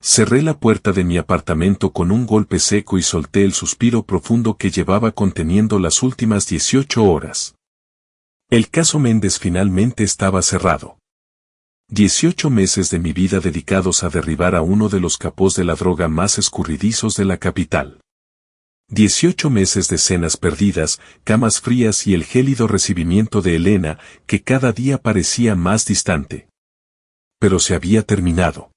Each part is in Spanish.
Cerré la puerta de mi apartamento con un golpe seco y solté el suspiro profundo que llevaba conteniendo las últimas 18 horas. El caso Méndez finalmente estaba cerrado. 18 meses de mi vida dedicados a derribar a uno de los capós de la droga más escurridizos de la capital. 18 meses de cenas perdidas, camas frías y el gélido recibimiento de Elena, que cada día parecía más distante. Pero se había terminado.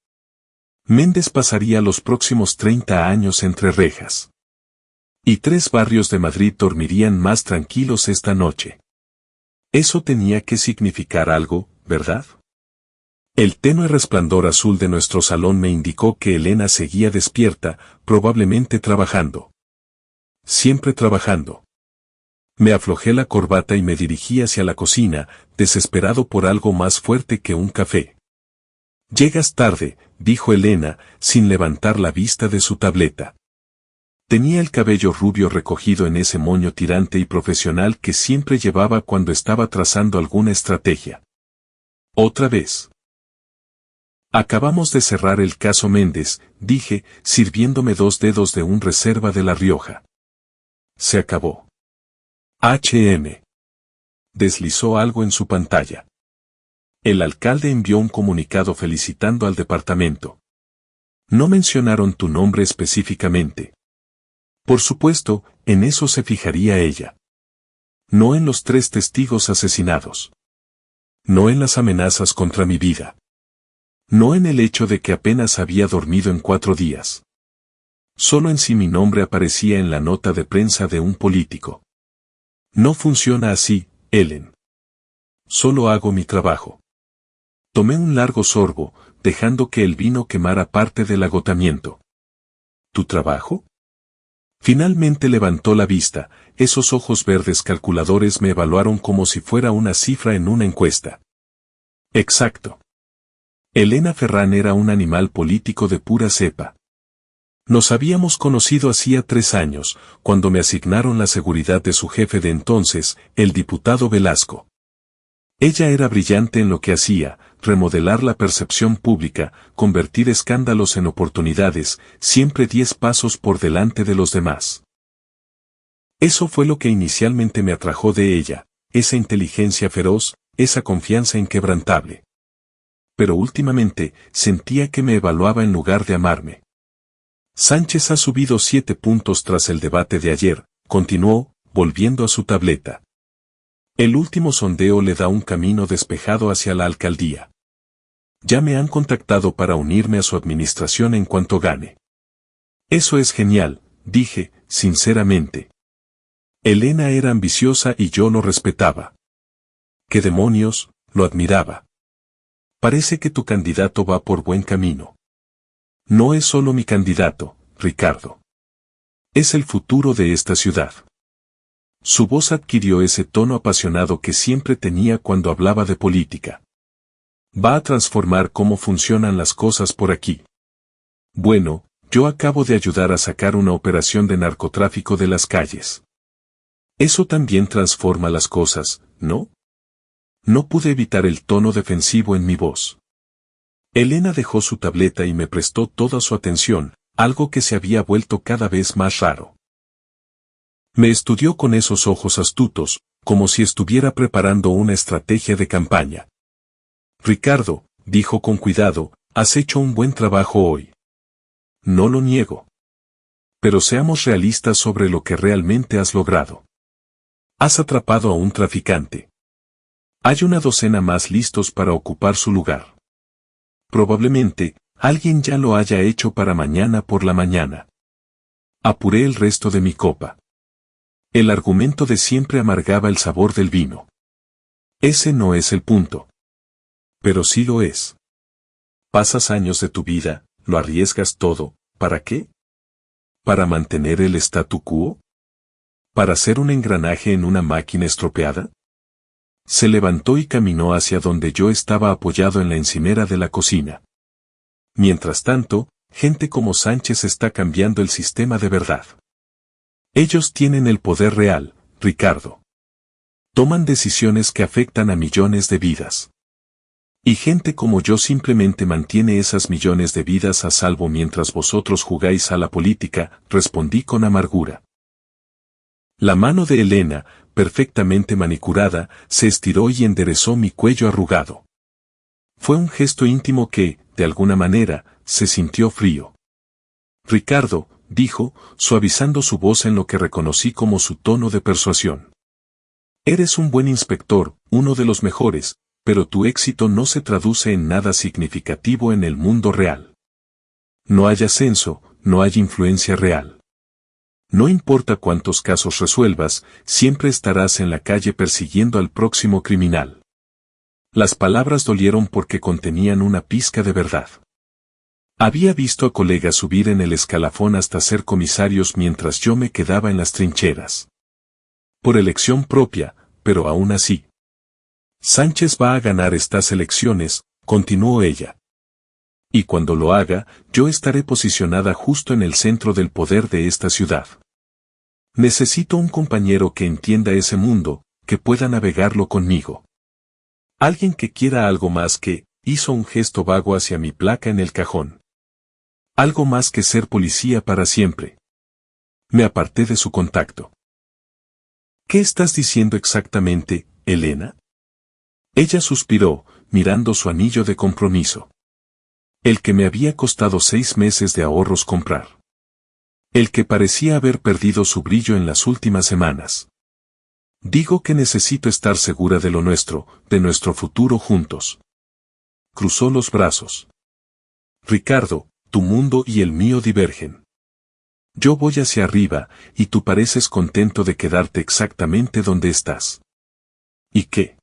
Méndez pasaría los próximos 30 años entre rejas. Y 3 barrios de Madrid dormirían más tranquilos esta noche. Eso tenía que significar algo, ¿verdad? El tenue resplandor azul de nuestro salón me indicó que Elena seguía despierta, probablemente trabajando. Siempre trabajando. Me aflojé la corbata y me dirigí hacia la cocina, desesperado por algo más fuerte que un café. «Llegas tarde», dijo Elena, sin levantar la vista de su tableta. Tenía el cabello rubio recogido en ese moño tirante y profesional que siempre llevaba cuando estaba trazando alguna estrategia. «Otra vez». «Acabamos de cerrar el caso Méndez», dije, sirviéndome 2 dedos de un reserva de La Rioja. «Se acabó». HM. Deslizó algo en su pantalla. El alcalde envió un comunicado felicitando al departamento. No mencionaron tu nombre específicamente. Por supuesto, en eso se fijaría ella. No en los 3 testigos asesinados. No en las amenazas contra mi vida. No en el hecho de que apenas había dormido en 4 días. Solo en si mi nombre aparecía en la nota de prensa de un político. No funciona así, Ellen. Solo hago mi trabajo. Tomé un largo sorbo, dejando que el vino quemara parte del agotamiento. ¿Tu trabajo? Finalmente levantó la vista, esos ojos verdes calculadores me evaluaron como si fuera una cifra en una encuesta. Exacto. Elena Ferrán era un animal político de pura cepa. Nos habíamos conocido hacía 3 años, cuando me asignaron la seguridad de su jefe de entonces, el diputado Velasco. Ella era brillante en lo que hacía, remodelar la percepción pública, convertir escándalos en oportunidades, siempre 10 pasos por delante de los demás. Eso fue lo que inicialmente me atrajo de ella, esa inteligencia feroz, esa confianza inquebrantable. Pero últimamente, sentía que me evaluaba en lugar de amarme. Sánchez ha subido 7 puntos tras el debate de ayer, continuó, volviendo a su tableta. El último sondeo le da un camino despejado hacia la alcaldía. Ya me han contactado para unirme a su administración en cuanto gane. Eso es genial, dije, sinceramente. Elena era ambiciosa y yo lo respetaba. ¿Qué demonios? Lo admiraba. Parece que tu candidato va por buen camino. No es solo mi candidato, Ricardo. Es el futuro de esta ciudad. Su voz adquirió ese tono apasionado que siempre tenía cuando hablaba de política. Va a transformar cómo funcionan las cosas por aquí. Bueno, yo acabo de ayudar a sacar una operación de narcotráfico de las calles. Eso también transforma las cosas, ¿no? No pude evitar el tono defensivo en mi voz. Elena dejó su tableta y me prestó toda su atención, algo que se había vuelto cada vez más raro. Me estudió con esos ojos astutos, como si estuviera preparando una estrategia de campaña. Ricardo, dijo con cuidado, has hecho un buen trabajo hoy. No lo niego. Pero seamos realistas sobre lo que realmente has logrado. Has atrapado a un traficante. Hay una docena más listos para ocupar su lugar. Probablemente, alguien ya lo haya hecho para mañana por la mañana. Apuré el resto de mi copa. El argumento de siempre amargaba el sabor del vino. Ese no es el punto. Pero sí lo es. Pasas años de tu vida, lo arriesgas todo, ¿para qué? ¿Para mantener el statu quo? ¿Para ser un engranaje en una máquina estropeada? Se levantó y caminó hacia donde yo estaba apoyado en la encimera de la cocina. Mientras tanto, gente como Sánchez está cambiando el sistema de verdad. Ellos tienen el poder real, Ricardo. Toman decisiones que afectan a millones de vidas. Y gente como yo simplemente mantiene esas millones de vidas a salvo mientras vosotros jugáis a la política, respondí con amargura. La mano de Elena, perfectamente manicurada, se estiró y enderezó mi cuello arrugado. Fue un gesto íntimo que, de alguna manera, se sintió frío. Ricardo, dijo, suavizando su voz en lo que reconocí como su tono de persuasión. Eres un buen inspector, uno de los mejores, pero tu éxito no se traduce en nada significativo en el mundo real. No hay ascenso, no hay influencia real. No importa cuántos casos resuelvas, siempre estarás en la calle persiguiendo al próximo criminal. Las palabras dolieron porque contenían una pizca de verdad. Había visto a colegas subir en el escalafón hasta ser comisarios mientras yo me quedaba en las trincheras. Por elección propia, pero aún así. Sánchez va a ganar estas elecciones, continuó ella. Y cuando lo haga, yo estaré posicionada justo en el centro del poder de esta ciudad. Necesito un compañero que entienda ese mundo, que pueda navegarlo conmigo. Alguien que quiera algo más que, hizo un gesto vago hacia mi placa en el cajón. Algo más que ser policía para siempre. Me aparté de su contacto. ¿Qué estás diciendo exactamente, Elena? Ella suspiró, mirando su anillo de compromiso. El que me había costado 6 meses de ahorros comprar. El que parecía haber perdido su brillo en las últimas semanas. Digo que necesito estar segura de lo nuestro, de nuestro futuro juntos. Cruzó los brazos. Ricardo, tu mundo y el mío divergen. Yo voy hacia arriba, y tú pareces contento de quedarte exactamente donde estás. ¿Y qué?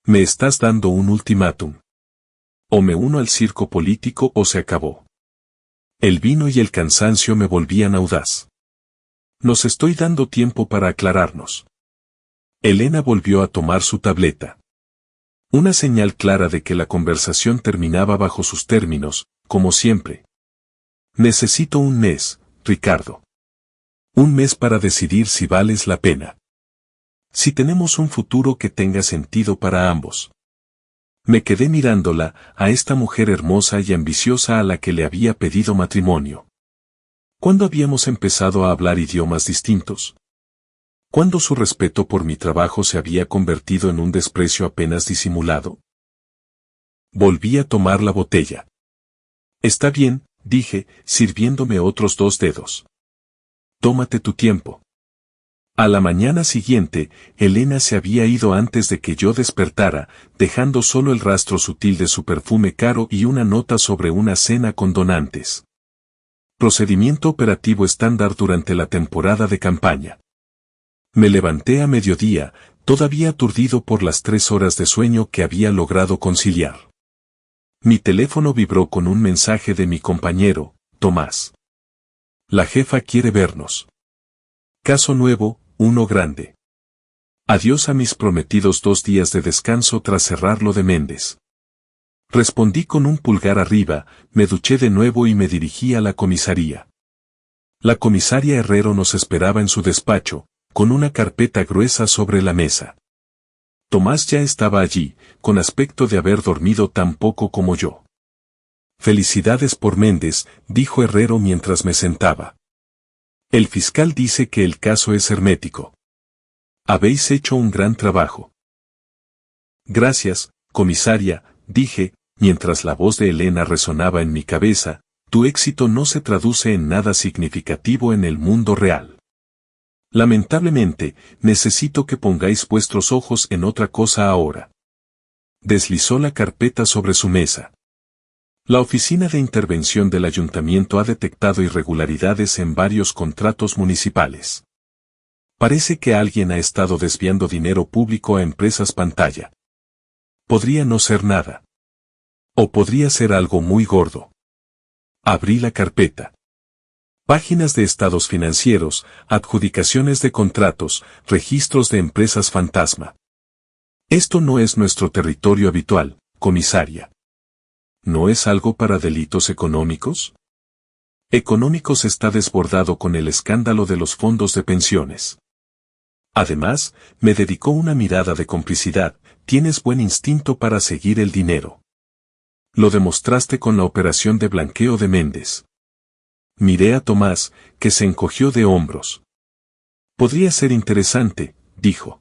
¿Me estás dando un ultimátum? O me uno al circo político o se acabó. El vino y el cansancio me volvían audaz. Nos estoy dando tiempo para aclararnos. Elena volvió a tomar su tableta. Una señal clara de que la conversación terminaba bajo sus términos, como siempre. Necesito un mes, Ricardo. Un mes para decidir si vales la pena. Si tenemos un futuro que tenga sentido para ambos. Me quedé mirándola, a esta mujer hermosa y ambiciosa a la que le había pedido matrimonio. ¿Cuándo habíamos empezado a hablar idiomas distintos? ¿Cuándo su respeto por mi trabajo se había convertido en un desprecio apenas disimulado? Volví a tomar la botella. Está bien, dije, sirviéndome otros 2 dedos. Tómate tu tiempo. A la mañana siguiente, Elena se había ido antes de que yo despertara, dejando solo el rastro sutil de su perfume caro y una nota sobre una cena con donantes. Procedimiento operativo estándar durante la temporada de campaña. Me levanté a mediodía, todavía aturdido por las 3 horas de sueño que había logrado conciliar. Mi teléfono vibró con un mensaje de mi compañero, Tomás. La jefa quiere vernos. Caso nuevo, uno grande. Adiós a mis prometidos 2 días de descanso tras cerrar lo de Méndez. Respondí con un pulgar arriba, me duché de nuevo y me dirigí a la comisaría. La comisaria Herrero nos esperaba en su despacho, con una carpeta gruesa sobre la mesa. Tomás ya estaba allí, con aspecto de haber dormido tan poco como yo. Felicidades por Méndez, dijo Herrero mientras me sentaba. El fiscal dice que el caso es hermético. Habéis hecho un gran trabajo. Gracias, comisaria, dije, mientras la voz de Elena resonaba en mi cabeza, tu éxito no se traduce en nada significativo en el mundo real. Lamentablemente, necesito que pongáis vuestros ojos en otra cosa ahora. Deslizó la carpeta sobre su mesa. La Oficina de Intervención del Ayuntamiento ha detectado irregularidades en varios contratos municipales. Parece que alguien ha estado desviando dinero público a empresas pantalla. Podría no ser nada. O podría ser algo muy gordo. Abrí la carpeta. Páginas de estados financieros, adjudicaciones de contratos, registros de empresas fantasma. Esto no es nuestro territorio habitual, comisaria. ¿No es algo para delitos económicos? Económicos está desbordado con el escándalo de los fondos de pensiones. Además, me dedicó una mirada de complicidad, tienes buen instinto para seguir el dinero. Lo demostraste con la operación de blanqueo de Méndez. Miré a Tomás, que se encogió de hombros. Podría ser interesante, dijo.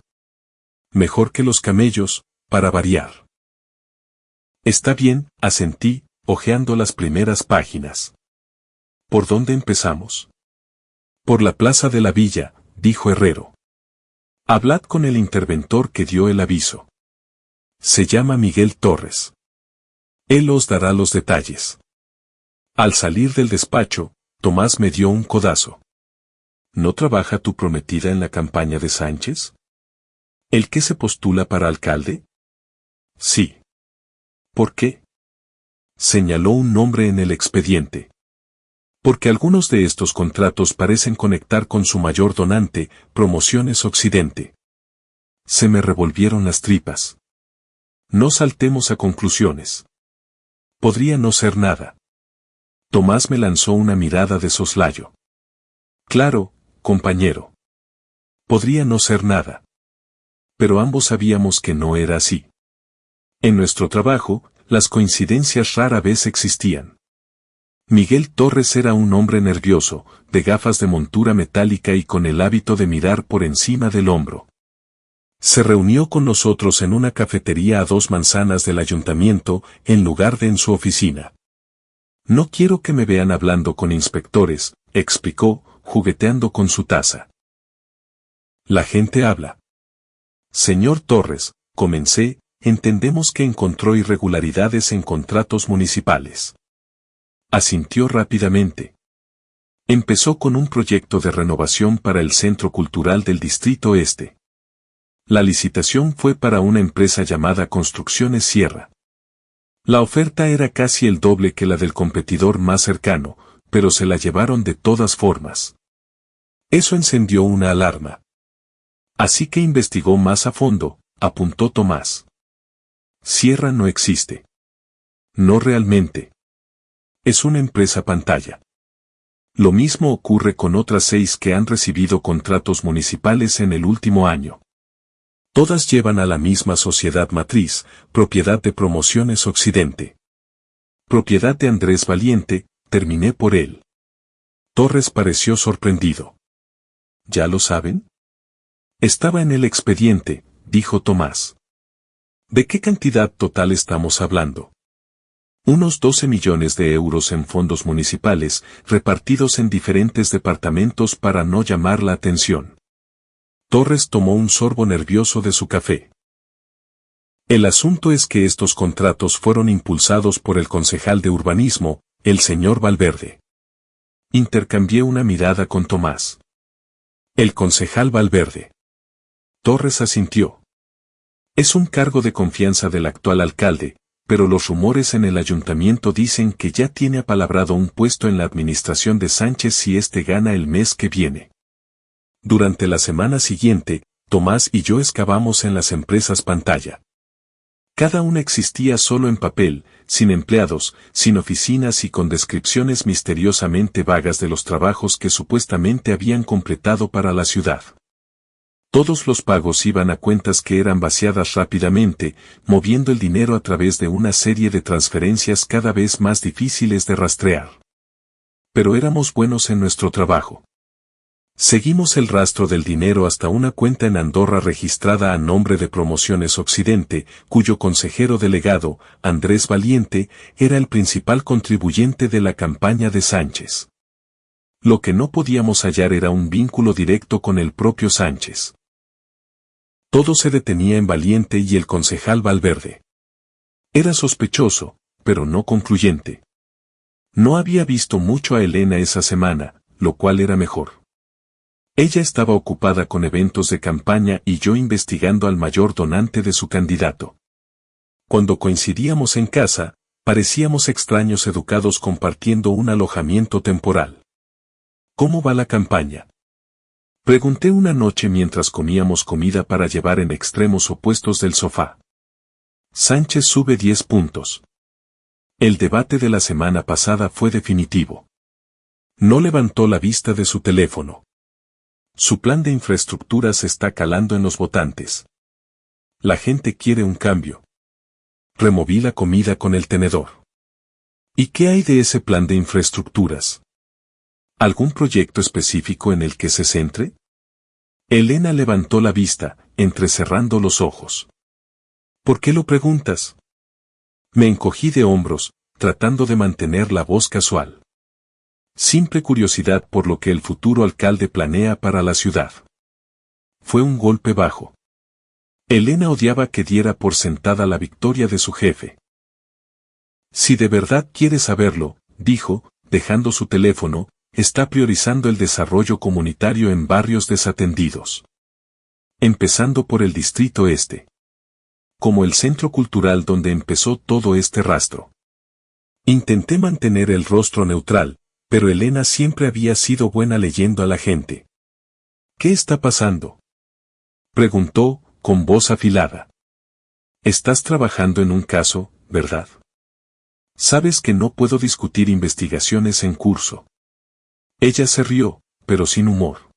Mejor que los camellos, para variar. Está bien, asentí, hojeando las primeras páginas. ¿Por dónde empezamos? Por la plaza de la villa, dijo Herrero. Hablad con el interventor que dio el aviso. Se llama Miguel Torres. Él os dará los detalles. Al salir del despacho, Tomás me dio un codazo. ¿No trabaja tu prometida en la campaña de Sánchez? ¿El que se postula para alcalde? Sí. ¿Por qué? Señaló un nombre en el expediente. Porque algunos de estos contratos parecen conectar con su mayor donante, Promociones Occidente. Se me revolvieron las tripas. No saltemos a conclusiones. Podría no ser nada. Tomás me lanzó una mirada de soslayo. Claro, compañero. Podría no ser nada. Pero ambos sabíamos que no era así. En nuestro trabajo, las coincidencias rara vez existían. Miguel Torres era un hombre nervioso, de gafas de montura metálica y con el hábito de mirar por encima del hombro. Se reunió con nosotros en una cafetería a 2 manzanas del ayuntamiento, en lugar de en su oficina. No quiero que me vean hablando con inspectores, explicó, jugueteando con su taza. La gente habla. Señor Torres, comencé, entendemos que encontró irregularidades en contratos municipales. Asintió rápidamente. Empezó con un proyecto de renovación para el Centro Cultural del Distrito Este. La licitación fue para una empresa llamada Construcciones Sierra. La oferta era casi el doble que la del competidor más cercano, pero se la llevaron de todas formas. Eso encendió una alarma. Así que investigó más a fondo, apuntó Tomás. Sierra no existe. No realmente. Es una empresa pantalla. Lo mismo ocurre con otras 6 que han recibido contratos municipales en el último año. Todas llevan a la misma sociedad matriz, propiedad de Promociones Occidente. Propiedad de Andrés Valiente, terminé por él. Torres pareció sorprendido. ¿Ya lo saben? Estaba en el expediente, dijo Tomás. ¿De qué cantidad total estamos hablando? Unos 12 millones de euros en fondos municipales, repartidos en diferentes departamentos para no llamar la atención. Torres tomó un sorbo nervioso de su café. El asunto es que estos contratos fueron impulsados por el concejal de urbanismo, el señor Valverde. Intercambié una mirada con Tomás. El concejal Valverde. Torres asintió. Es un cargo de confianza del actual alcalde, pero los rumores en el ayuntamiento dicen que ya tiene apalabrado un puesto en la administración de Sánchez si éste gana el mes que viene. Durante la semana siguiente, Tomás y yo excavamos en las empresas pantalla. Cada una existía solo en papel, sin empleados, sin oficinas y con descripciones misteriosamente vagas de los trabajos que supuestamente habían completado para la ciudad. Todos los pagos iban a cuentas que eran vaciadas rápidamente, moviendo el dinero a través de una serie de transferencias cada vez más difíciles de rastrear. Pero éramos buenos en nuestro trabajo. Seguimos el rastro del dinero hasta una cuenta en Andorra registrada a nombre de Promociones Occidente, cuyo consejero delegado, Andrés Valiente, era el principal contribuyente de la campaña de Sánchez. Lo que no podíamos hallar era un vínculo directo con el propio Sánchez. Todo se detenía en Valiente y el concejal Valverde. Era sospechoso, pero no concluyente. No había visto mucho a Elena esa semana, lo cual era mejor. Ella estaba ocupada con eventos de campaña y yo investigando al mayor donante de su candidato. Cuando coincidíamos en casa, parecíamos extraños educados compartiendo un alojamiento temporal. ¿Cómo va la campaña? Pregunté una noche mientras comíamos comida para llevar en extremos opuestos del sofá. Sánchez sube 10 puntos. El debate de la semana pasada fue definitivo. No levantó la vista de su teléfono. Su plan de infraestructuras está calando en los votantes. La gente quiere un cambio. Removí la comida con el tenedor. ¿Y qué hay de ese plan de infraestructuras? ¿Algún proyecto específico en el que se centre? Elena levantó la vista, entrecerrando los ojos. ¿Por qué lo preguntas? Me encogí de hombros, tratando de mantener la voz casual. Simple curiosidad por lo que el futuro alcalde planea para la ciudad. Fue un golpe bajo. Elena odiaba que diera por sentada la victoria de su jefe. Si de verdad quiere saberlo, dijo, dejando su teléfono, está priorizando el desarrollo comunitario en barrios desatendidos. Empezando por el Distrito Este. Como el centro cultural donde empezó todo este rastro. Intenté mantener el rostro neutral, pero Elena siempre había sido buena leyendo a la gente. ¿Qué está pasando? Preguntó, con voz afilada. Estás trabajando en un caso, ¿verdad? Sabes que no puedo discutir investigaciones en curso. Ella se rió, pero sin humor.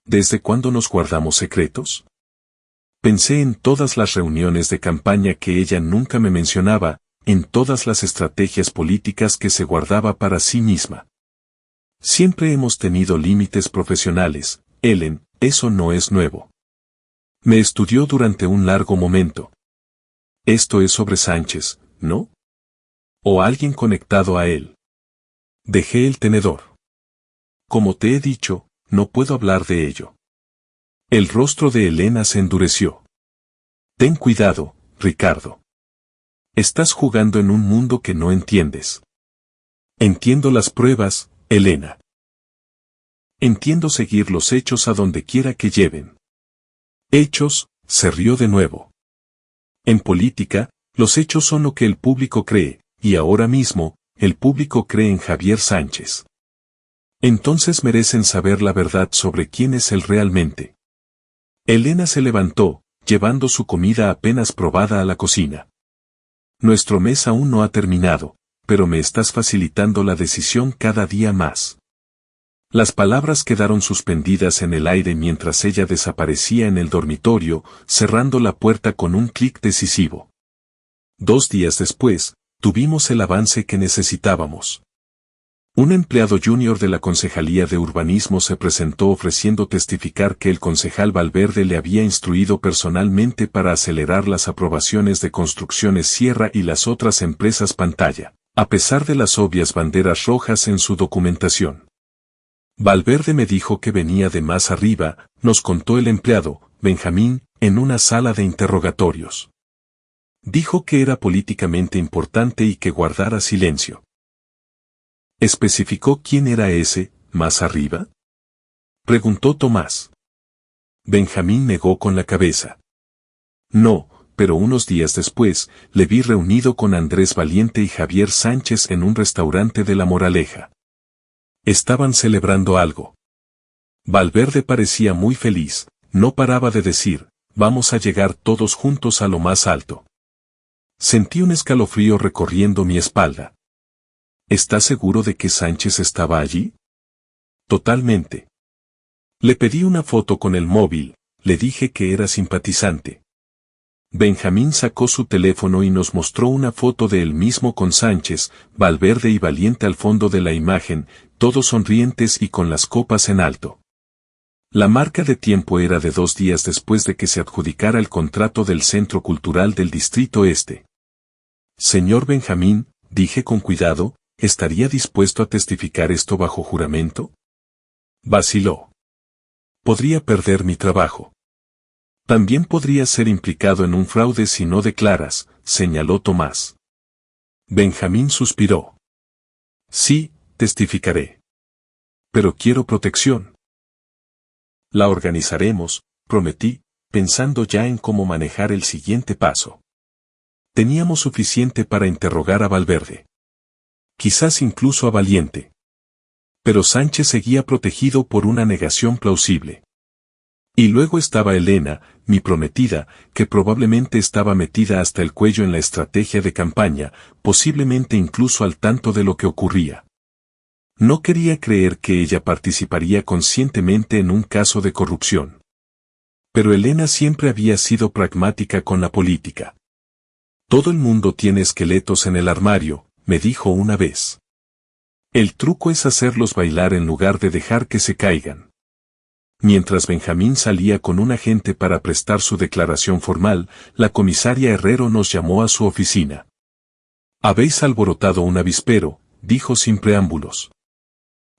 ¿Desde cuándo nos guardamos secretos? Pensé en todas las reuniones de campaña que ella nunca me mencionaba, en todas las estrategias políticas que se guardaba para sí misma. Siempre hemos tenido límites profesionales, Ellen, eso no es nuevo. Me estudió durante un largo momento. Esto es sobre Sánchez, ¿no? O alguien conectado a él. Dejé el tenedor. Como te he dicho, no puedo hablar de ello. El rostro de Elena se endureció. Ten cuidado, Ricardo. Estás jugando en un mundo que no entiendes. Entiendo las pruebas, Elena. Entiendo seguir los hechos a donde quiera que lleven. Hechos, se rió de nuevo. En política, los hechos son lo que el público cree, y ahora mismo, el público cree en Javier Sánchez. Entonces merecen saber la verdad sobre quién es él realmente. Elena se levantó, llevando su comida apenas probada a la cocina. Nuestro mes aún no ha terminado, pero me estás facilitando la decisión cada día más. Las palabras quedaron suspendidas en el aire mientras ella desaparecía en el dormitorio, cerrando la puerta con un clic decisivo. 2 días después, tuvimos el avance que necesitábamos. Un empleado junior de la Concejalía de Urbanismo se presentó ofreciendo testificar que el concejal Valverde le había instruido personalmente para acelerar las aprobaciones de Construcciones Sierra y las otras empresas pantalla, a pesar de las obvias banderas rojas en su documentación. Valverde me dijo que venía de más arriba, nos contó el empleado, Benjamín, en una sala de interrogatorios. Dijo que era políticamente importante y que guardara silencio. ¿Especificó quién era ese, más arriba? Preguntó Tomás. Benjamín negó con la cabeza. No, pero unos días después, le vi reunido con Andrés Valiente y Javier Sánchez en un restaurante de La Moraleja. Estaban celebrando algo. Valverde parecía muy feliz, no paraba de decir, vamos a llegar todos juntos a lo más alto. Sentí un escalofrío recorriendo mi espalda. ¿Estás seguro de que Sánchez estaba allí? Totalmente. Le pedí una foto con el móvil, le dije que era simpatizante. Benjamín sacó su teléfono y nos mostró una foto de él mismo con Sánchez, Valverde y Valiente al fondo de la imagen, todos sonrientes y con las copas en alto. La marca de tiempo era de 2 días después de que se adjudicara el contrato del Centro Cultural del Distrito Este. Señor Benjamín, dije con cuidado, ¿estaría dispuesto a testificar esto bajo juramento? Vaciló. Podría perder mi trabajo. También podría ser implicado en un fraude si no declaras, señaló Tomás. Benjamín suspiró. Sí, testificaré. Pero quiero protección. La organizaremos, prometí, pensando ya en cómo manejar el siguiente paso. Teníamos suficiente para interrogar a Valverde. Quizás incluso a Valiente. Pero Sánchez seguía protegido por una negación plausible. Y luego estaba Elena, mi prometida, que probablemente estaba metida hasta el cuello en la estrategia de campaña, posiblemente incluso al tanto de lo que ocurría. No quería creer que ella participaría conscientemente en un caso de corrupción. Pero Elena siempre había sido pragmática con la política. Todo el mundo tiene esqueletos en el armario, me dijo una vez. El truco es hacerlos bailar en lugar de dejar que se caigan. Mientras Benjamín salía con un agente para prestar su declaración formal, la comisaria Herrero nos llamó a su oficina. «Habéis alborotado un avispero», dijo sin preámbulos.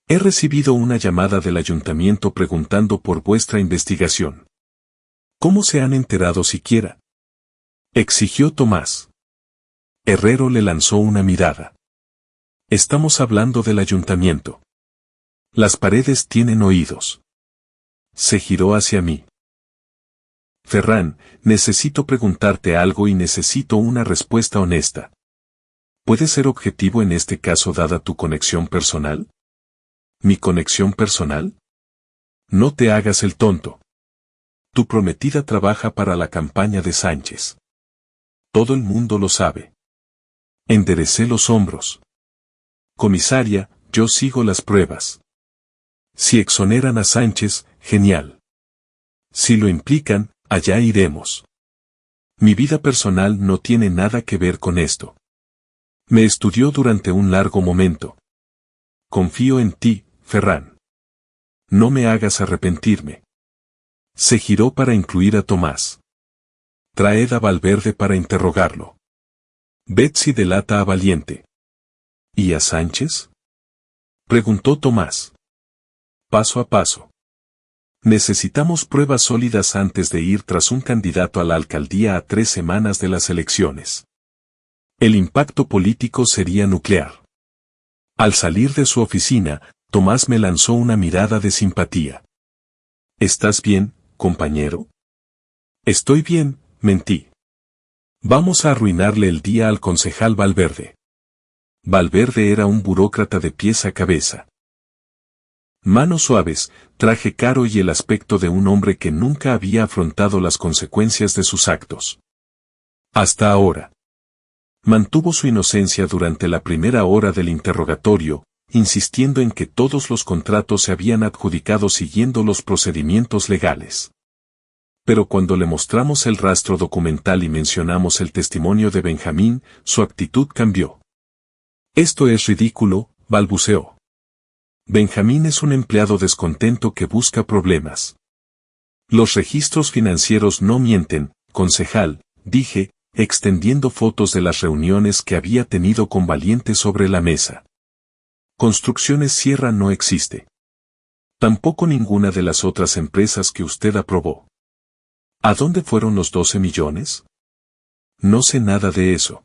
«He recibido una llamada del ayuntamiento preguntando por vuestra investigación». «¿Cómo se han enterado siquiera?», exigió Tomás. Herrero le lanzó una mirada. «Estamos hablando del ayuntamiento. Las paredes tienen oídos». Se giró hacia mí. «Ferran, necesito preguntarte algo y necesito una respuesta honesta. ¿Puedes ser objetivo en este caso dada tu conexión personal?» ¿Mi conexión personal? No te hagas el tonto. Tu prometida trabaja para la campaña de Sánchez. Todo el mundo lo sabe. Enderecé los hombros. Comisaria, yo sigo las pruebas. Si exoneran a Sánchez, genial. Si lo implican, allá iremos. Mi vida personal no tiene nada que ver con esto. Me estudió durante un largo momento. Confío en ti, Ferran. No me hagas arrepentirme. Se giró para incluir a Tomás. Traed a Valverde para interrogarlo. Betsy delata a Valiente. ¿Y a Sánchez?, preguntó Tomás. Paso a paso. Necesitamos pruebas sólidas antes de ir tras un candidato a la alcaldía a 3 semanas de las elecciones. El impacto político sería nuclear. Al salir de su oficina, Tomás me lanzó una mirada de simpatía. ¿Estás bien, compañero? Estoy bien, mentí. Vamos a arruinarle el día al concejal Valverde. Valverde era un burócrata de pies a cabeza. Manos suaves, traje caro y el aspecto de un hombre que nunca había afrontado las consecuencias de sus actos. Hasta ahora. Mantuvo su inocencia durante la primera hora del interrogatorio, insistiendo en que todos los contratos se habían adjudicado siguiendo los procedimientos legales. Pero cuando le mostramos el rastro documental y mencionamos el testimonio de Benjamín, su actitud cambió. «Esto es ridículo», balbuceó. «Benjamín es un empleado descontento que busca problemas». «Los registros financieros no mienten, concejal», dije, extendiendo fotos de las reuniones que había tenido con Valiente sobre la mesa. Construcciones Sierra no existe. Tampoco ninguna de las otras empresas que usted aprobó. ¿A dónde fueron los 12 millones? No sé nada de eso.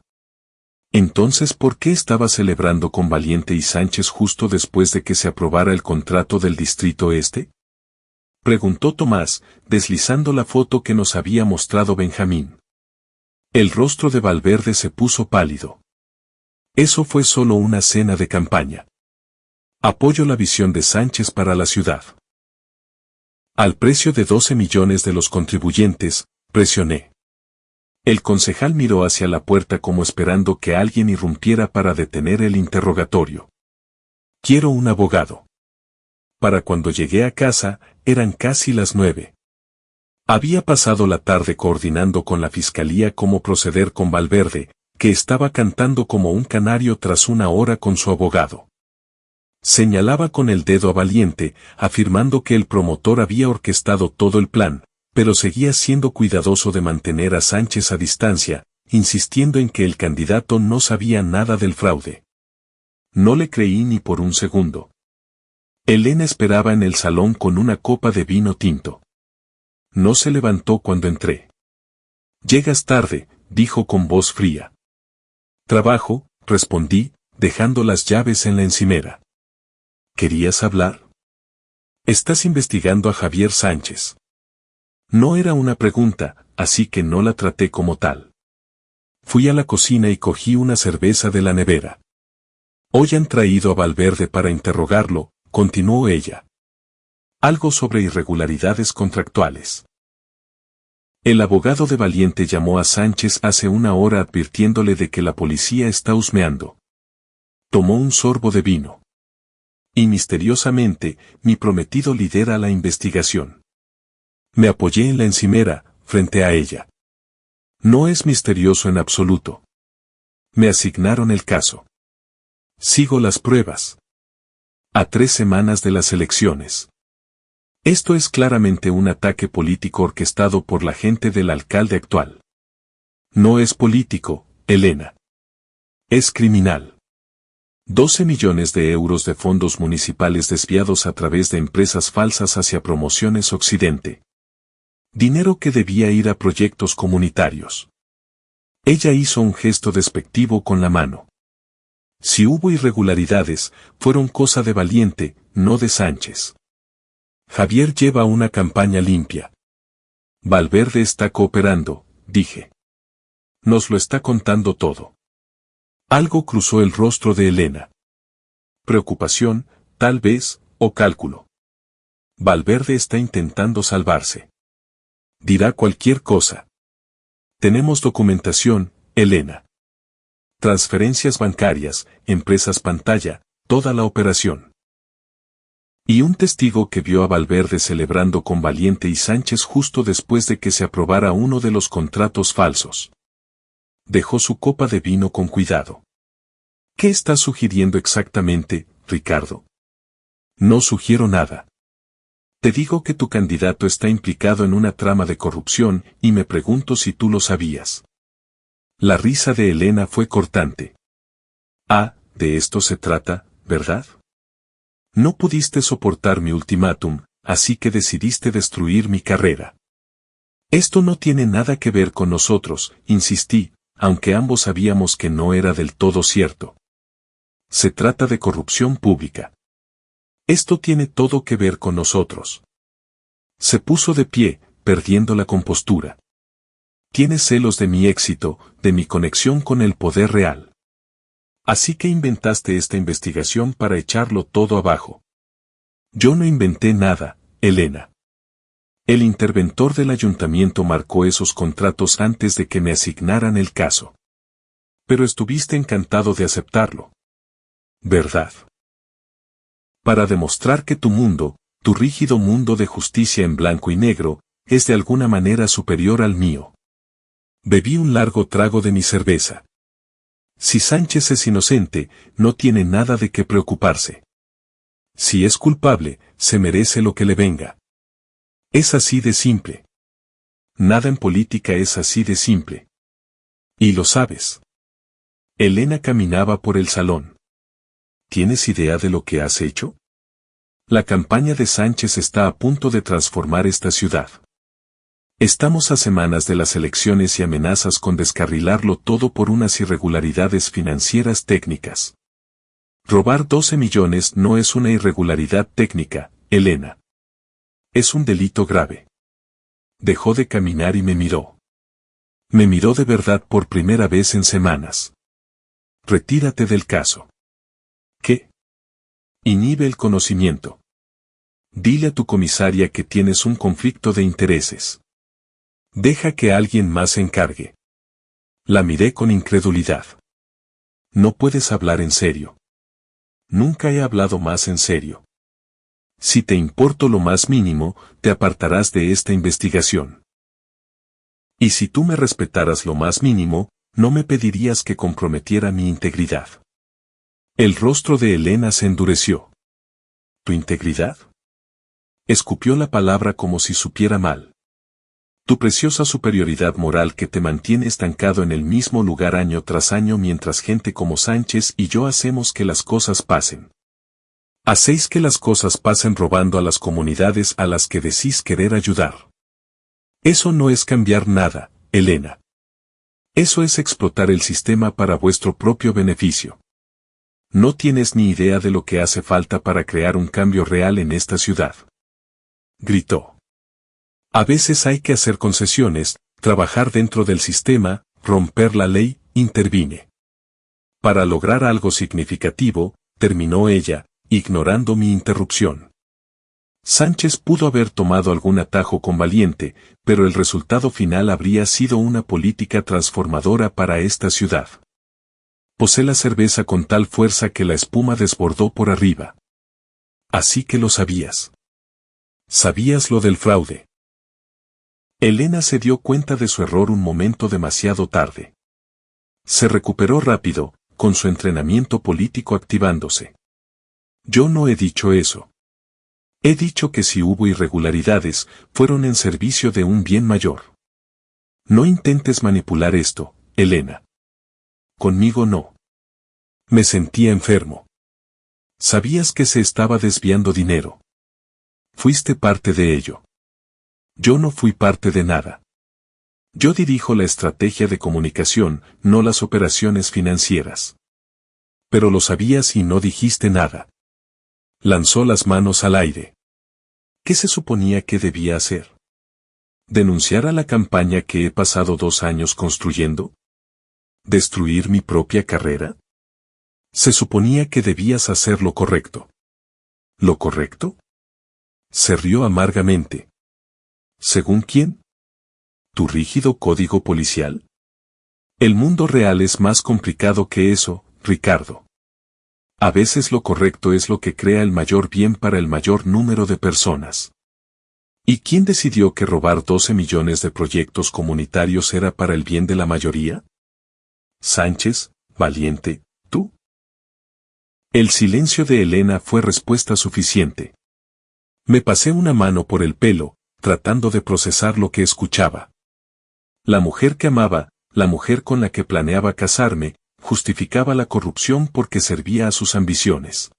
Entonces, ¿por qué estaba celebrando con Valiente y Sánchez justo después de que se aprobara el contrato del Distrito Este? Preguntó Tomás, deslizando la foto que nos había mostrado Benjamín. El rostro de Valverde se puso pálido. Eso fue solo una cena de campaña. Apoyo la visión de Sánchez para la ciudad. Al precio de 12 millones de los contribuyentes, presioné. El concejal miró hacia la puerta como esperando que alguien irrumpiera para detener el interrogatorio. Quiero un abogado. Para cuando llegué a casa, eran casi las 9. Había pasado la tarde coordinando con la fiscalía cómo proceder con Valverde, que estaba cantando como un canario tras una hora con su abogado. Señalaba con el dedo a Valiente, afirmando que el promotor había orquestado todo el plan, pero seguía siendo cuidadoso de mantener a Sánchez a distancia, insistiendo en que el candidato no sabía nada del fraude. No le creí ni por un segundo. Elena esperaba en el salón con una copa de vino tinto. No se levantó cuando entré. «Llegas tarde», dijo con voz fría. «Trabajo», respondí, dejando las llaves en la encimera. ¿Querías hablar? Estás investigando a Javier Sánchez. No era una pregunta, así que no la traté como tal. Fui a la cocina y cogí una cerveza de la nevera. Hoy han traído a Valverde para interrogarlo, continuó ella. Algo sobre irregularidades contractuales. El abogado de Valiente llamó a Sánchez hace una hora advirtiéndole de que la policía está husmeando. Tomó un sorbo de vino. Y misteriosamente, mi prometido lidera la investigación. Me apoyé en la encimera, frente a ella. No es misterioso en absoluto. Me asignaron el caso. Sigo las pruebas. A 3 semanas de las elecciones. Esto es claramente un ataque político orquestado por la gente del alcalde actual. No es político, Elena. Es criminal. 12 millones de euros de fondos municipales desviados a través de empresas falsas hacia Promociones Occidente. Dinero que debía ir a proyectos comunitarios. Ella hizo un gesto despectivo con la mano. Si hubo irregularidades, fueron cosa de Valiente, no de Sánchez. Javier lleva una campaña limpia. Valverde está cooperando, dije. Nos lo está contando todo. Algo cruzó el rostro de Elena. Preocupación, tal vez, o cálculo. Valverde está intentando salvarse. Dirá cualquier cosa. Tenemos documentación, Elena. Transferencias bancarias, empresas pantalla, toda la operación. Y un testigo que vio a Valverde celebrando con Valiente y Sánchez justo después de que se aprobara uno de los contratos falsos. Dejó su copa de vino con cuidado. ¿Qué estás sugiriendo exactamente, Ricardo? No sugiero nada. Te digo que tu candidato está implicado en una trama de corrupción y me pregunto si tú lo sabías. La risa de Elena fue cortante. Ah, de esto se trata, ¿verdad? No pudiste soportar mi ultimátum, así que decidiste destruir mi carrera. Esto no tiene nada que ver con nosotros, insistí, aunque ambos sabíamos que no era del todo cierto. Se trata de corrupción pública. Esto tiene todo que ver con nosotros. Se puso de pie, perdiendo la compostura. Tienes celos de mi éxito, de mi conexión con el poder real. Así que inventaste esta investigación para echarlo todo abajo. Yo no inventé nada, Elena. El interventor del ayuntamiento marcó esos contratos antes de que me asignaran el caso. Pero estuviste encantado de aceptarlo. ¿Verdad? Para demostrar que tu mundo, tu rígido mundo de justicia en blanco y negro, es de alguna manera superior al mío. Bebí un largo trago de mi cerveza. Si Sánchez es inocente, no tiene nada de qué preocuparse. Si es culpable, se merece lo que le venga. Es así de simple. Nada en política es así de simple. Y lo sabes. Elena caminaba por el salón. ¿Tienes idea de lo que has hecho? La campaña de Sánchez está a punto de transformar esta ciudad. Estamos a semanas de las elecciones y amenazas con descarrilarlo todo por unas irregularidades financieras técnicas. Robar 12 millones no es una irregularidad técnica, Elena. Es un delito grave. Dejó de caminar y me miró. Me miró de verdad por primera vez en semanas. Retírate del caso. ¿Qué? Inhibe el conocimiento. Dile a tu comisaria que tienes un conflicto de intereses. Deja que alguien más se encargue. La miré con incredulidad. No puedes hablar en serio. Nunca he hablado más en serio. Si te importo lo más mínimo, te apartarás de esta investigación. Y si tú me respetaras lo más mínimo, no me pedirías que comprometiera mi integridad. El rostro de Elena se endureció. ¿Tu integridad? Escupió la palabra como si supiera mal. Tu preciosa superioridad moral que te mantiene estancado en el mismo lugar año tras año mientras gente como Sánchez y yo hacemos que las cosas pasen. Hacéis que las cosas pasen robando a las comunidades a las que decís querer ayudar. Eso no es cambiar nada, Elena. Eso es explotar el sistema para vuestro propio beneficio. No tienes ni idea de lo que hace falta para crear un cambio real en esta ciudad. Gritó. A veces hay que hacer concesiones, trabajar dentro del sistema, romper la ley, intervine. Para lograr algo significativo, terminó ella, ignorando mi interrupción. Sánchez pudo haber tomado algún atajo con Valiente, pero el resultado final habría sido una política transformadora para esta ciudad. Posé la cerveza con tal fuerza que la espuma desbordó por arriba. Así que lo sabías. Sabías lo del fraude. Elena se dio cuenta de su error un momento demasiado tarde. Se recuperó rápido, con su entrenamiento político activándose. Yo no he dicho eso. He dicho que si hubo irregularidades, fueron en servicio de un bien mayor. No intentes manipular esto, Elena. Conmigo no. Me sentía enfermo. Sabías que se estaba desviando dinero. Fuiste parte de ello. Yo no fui parte de nada. Yo dirijo la estrategia de comunicación, no las operaciones financieras. Pero lo sabías y no dijiste nada. Lanzó las manos al aire. ¿Qué se suponía que debía hacer? ¿Denunciar a la campaña que he pasado 2 años construyendo? ¿Destruir mi propia carrera? Se suponía que debías hacer lo correcto. ¿Lo correcto? Se rió amargamente. ¿Según quién? ¿Tu rígido código policial? El mundo real es más complicado que eso, Ricardo. A veces lo correcto es lo que crea el mayor bien para el mayor número de personas. ¿Y quién decidió que robar 12 millones de proyectos comunitarios era para el bien de la mayoría? Sánchez, valiente, tú. El silencio de Elena fue respuesta suficiente. Me pasé una mano por el pelo, tratando de procesar lo que escuchaba. La mujer que amaba, la mujer con la que planeaba casarme, justificaba la corrupción porque servía a sus ambiciones.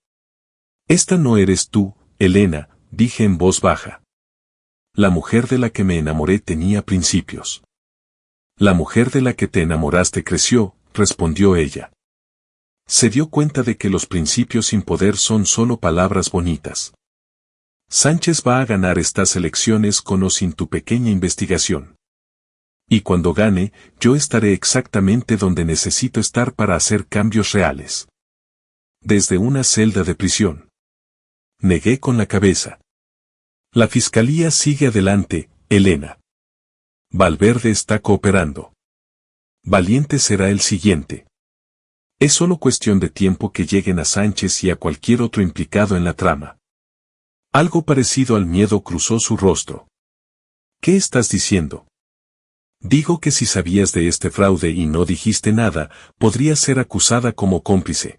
Esta no eres tú, Elena, dije en voz baja. La mujer de la que me enamoré tenía principios. La mujer de la que te enamoraste creció, respondió ella. Se dio cuenta de que los principios sin poder son solo palabras bonitas. Sánchez va a ganar estas elecciones con o sin tu pequeña investigación. Y cuando gane, yo estaré exactamente donde necesito estar para hacer cambios reales. Desde una celda de prisión. Negué con la cabeza. La fiscalía sigue adelante, Elena. Valverde está cooperando. Valiente será el siguiente. Es solo cuestión de tiempo que lleguen a Sánchez y a cualquier otro implicado en la trama. Algo parecido al miedo cruzó su rostro. ¿Qué estás diciendo? Digo que si sabías de este fraude y no dijiste nada, podrías ser acusada como cómplice.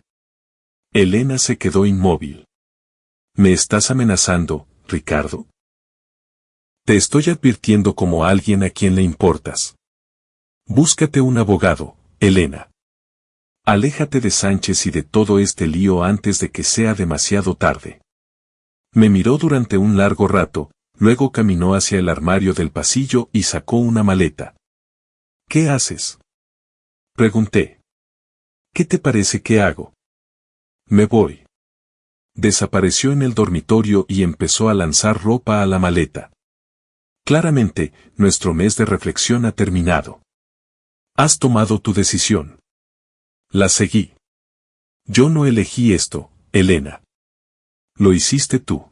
Elena se quedó inmóvil. ¿Me estás amenazando, Ricardo? Te estoy advirtiendo como alguien a quien le importas. Búscate un abogado, Elena. Aléjate de Sánchez y de todo este lío antes de que sea demasiado tarde. Me miró durante un largo rato, luego caminó hacia el armario del pasillo y sacó una maleta. ¿Qué haces? Pregunté. ¿Qué te parece que hago? Me voy. Desapareció en el dormitorio y empezó a lanzar ropa a la maleta. Claramente, nuestro mes de reflexión ha terminado. Has tomado tu decisión. La seguí. Yo no elegí esto, Elena. Lo hiciste tú.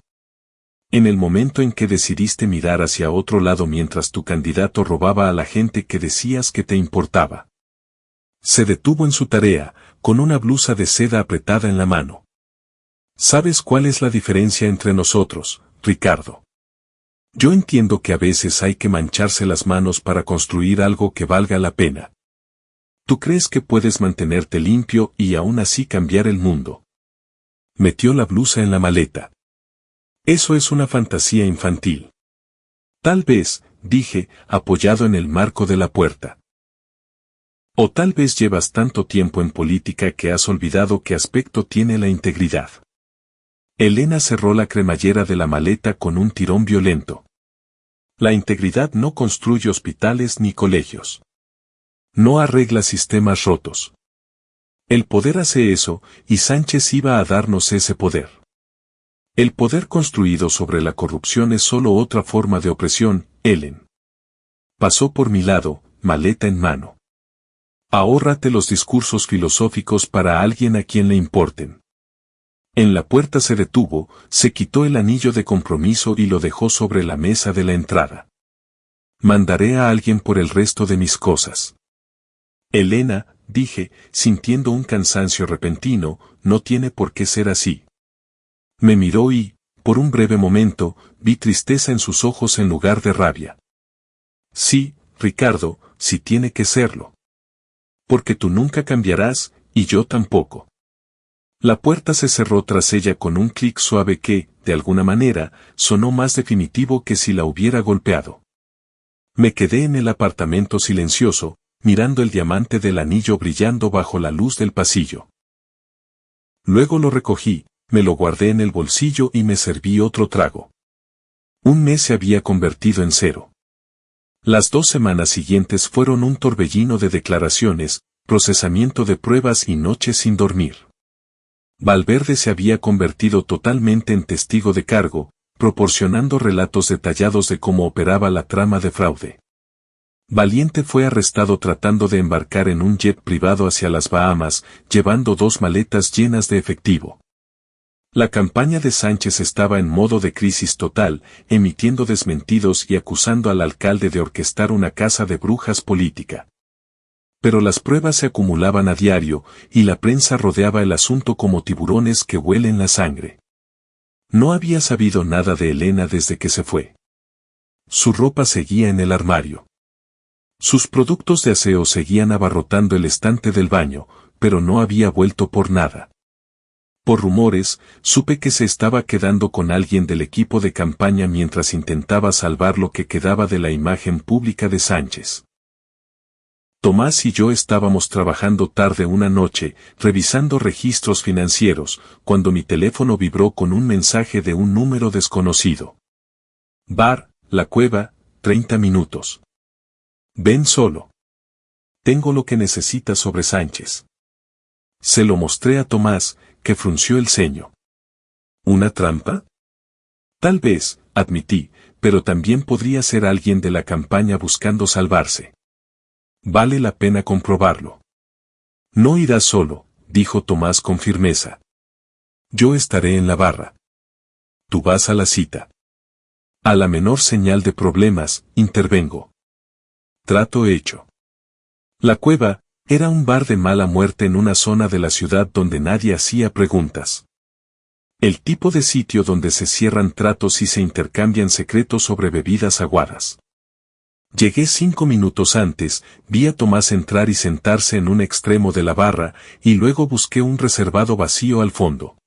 En el momento en que decidiste mirar hacia otro lado mientras tu candidato robaba a la gente que decías que te importaba. Se detuvo en su tarea, con una blusa de seda apretada en la mano. ¿Sabes cuál es la diferencia entre nosotros, Ricardo? Yo entiendo que a veces hay que mancharse las manos para construir algo que valga la pena. Tú crees que puedes mantenerte limpio y aún así cambiar el mundo. Metió la blusa en la maleta. Eso es una fantasía infantil. Tal vez, dije, apoyado en el marco de la puerta. O tal vez llevas tanto tiempo en política que has olvidado qué aspecto tiene la integridad. Elena cerró la cremallera de la maleta con un tirón violento. La integridad no construye hospitales ni colegios. No arregla sistemas rotos. El poder hace eso, y Sánchez iba a darnos ese poder. El poder construido sobre la corrupción es solo otra forma de opresión, Ellen. Pasó por mi lado, maleta en mano. Ahórrate los discursos filosóficos para alguien a quien le importen. En la puerta se detuvo, se quitó el anillo de compromiso y lo dejó sobre la mesa de la entrada. Mandaré a alguien por el resto de mis cosas. Elena, dije, sintiendo un cansancio repentino, no tiene por qué ser así. Me miró y, por un breve momento, vi tristeza en sus ojos en lugar de rabia. Sí, Ricardo, sí tiene que serlo. Porque tú nunca cambiarás, Y yo tampoco. La puerta se cerró tras ella con un clic suave que, de alguna manera, sonó más definitivo que si la hubiera golpeado. Me quedé en el apartamento silencioso, mirando el diamante del anillo brillando bajo la luz del pasillo. Luego lo recogí, me lo guardé en el bolsillo y me serví otro trago. Un mes se había convertido en 0. Las 2 semanas siguientes fueron un torbellino de declaraciones, procesamiento de pruebas y noches sin dormir. Valverde se había convertido totalmente en testigo de cargo, proporcionando relatos detallados de cómo operaba la trama de fraude. Valiente fue arrestado tratando de embarcar en un jet privado hacia las Bahamas, llevando 2 maletas llenas de efectivo. La campaña de Sánchez estaba en modo de crisis total, emitiendo desmentidos y acusando al alcalde de orquestar una caza de brujas política. Pero las pruebas se acumulaban a diario, y la prensa rodeaba el asunto como tiburones que huelen la sangre. No había sabido nada de Elena desde que se fue. Su ropa seguía en el armario. Sus productos de aseo seguían abarrotando el estante del baño, pero no había vuelto por nada. Por rumores, supe que se estaba quedando con alguien del equipo de campaña mientras intentaba salvar lo que quedaba de la imagen pública de Sánchez. Tomás y yo estábamos trabajando tarde una noche, revisando registros financieros, cuando mi teléfono vibró con un mensaje de un número desconocido. Bar, La Cueva, 30 minutos. Ven solo. Tengo lo que necesitas sobre Sánchez. Se lo mostré a Tomás, que frunció el ceño. ¿Una trampa? Tal vez, admití, pero también podría ser alguien de la campaña buscando salvarse. Vale la pena comprobarlo. No irás solo, dijo Tomás con firmeza. Yo estaré en la barra. Tú vas a la cita. A la menor señal de problemas, intervengo. Trato hecho. La Cueva era un bar de mala muerte en una zona de la ciudad donde nadie hacía preguntas. El tipo de sitio donde se cierran tratos y se intercambian secretos sobre bebidas aguadas. Llegué 5 minutos antes, vi a Tomás entrar y sentarse en un extremo de la barra, y luego busqué un reservado vacío al fondo.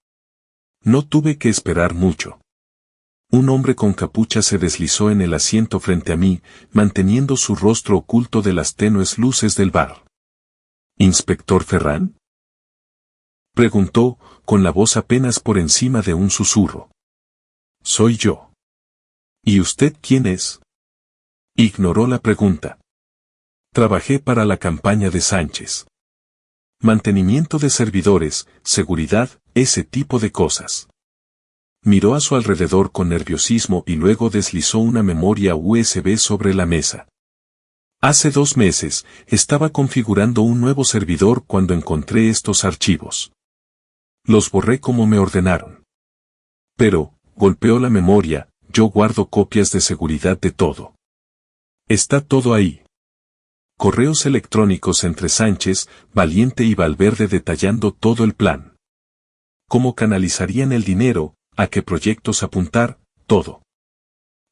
No tuve que esperar mucho. Un hombre con capucha se deslizó en el asiento frente a mí, manteniendo su rostro oculto de las tenues luces del bar. ¿Inspector Ferrán? Preguntó, con la voz apenas por encima de un susurro. Soy yo. ¿Y usted quién es? Ignoró la pregunta. Trabajé para la campaña de Sánchez. Mantenimiento de servidores, seguridad, ese tipo de cosas. Miró a su alrededor con nerviosismo y luego deslizó una memoria USB sobre la mesa. Hace 2 meses, estaba configurando un nuevo servidor cuando encontré estos archivos. Los borré como me ordenaron. Pero, golpeó la memoria, yo guardo copias de seguridad de todo. Está todo ahí. Correos electrónicos entre Sánchez, Valiente y Valverde detallando todo el plan. Cómo canalizarían el dinero, a qué proyectos apuntar, todo.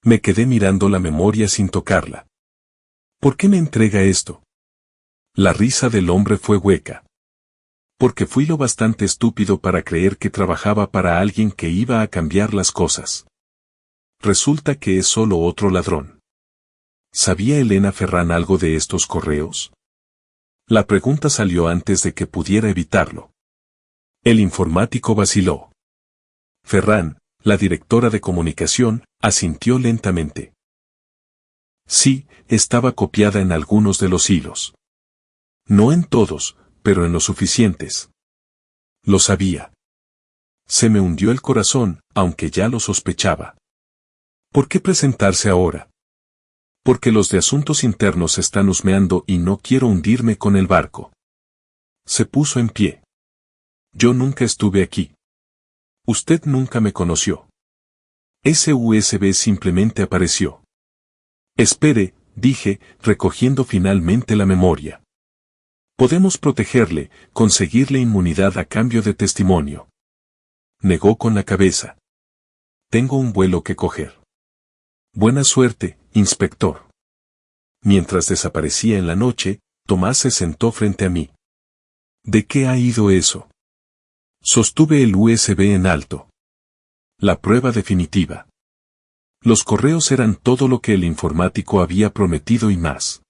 Me quedé mirando la memoria sin tocarla. ¿Por qué me entrega esto? La risa del hombre fue hueca. Porque fui lo bastante estúpido para creer que trabajaba para alguien que iba a cambiar las cosas. Resulta que es solo otro ladrón. ¿Sabía Elena Ferrán algo de estos correos? La pregunta salió antes de que pudiera evitarlo. El informático vaciló. Ferrán, la directora de comunicación, asintió lentamente. Sí, estaba copiada en algunos de los hilos. No en todos, pero en los suficientes. Lo sabía. Se me hundió el corazón, aunque ya lo sospechaba. ¿Por qué presentarse ahora? Porque los de asuntos internos están husmeando y no quiero hundirme con el barco. Se puso en pie. Yo nunca estuve aquí. Usted nunca me conoció. Ese USB simplemente apareció. Espere, dije, recogiendo finalmente la memoria. Podemos protegerle, conseguirle inmunidad a cambio de testimonio. Negó con la cabeza. Tengo un vuelo que coger. Buena suerte, inspector. Mientras desaparecía en la noche, Tomás se sentó frente a mí. ¿De qué ha ido eso? Sostuve el USB en alto. La prueba definitiva. Los correos eran todo lo que el informático había prometido y más.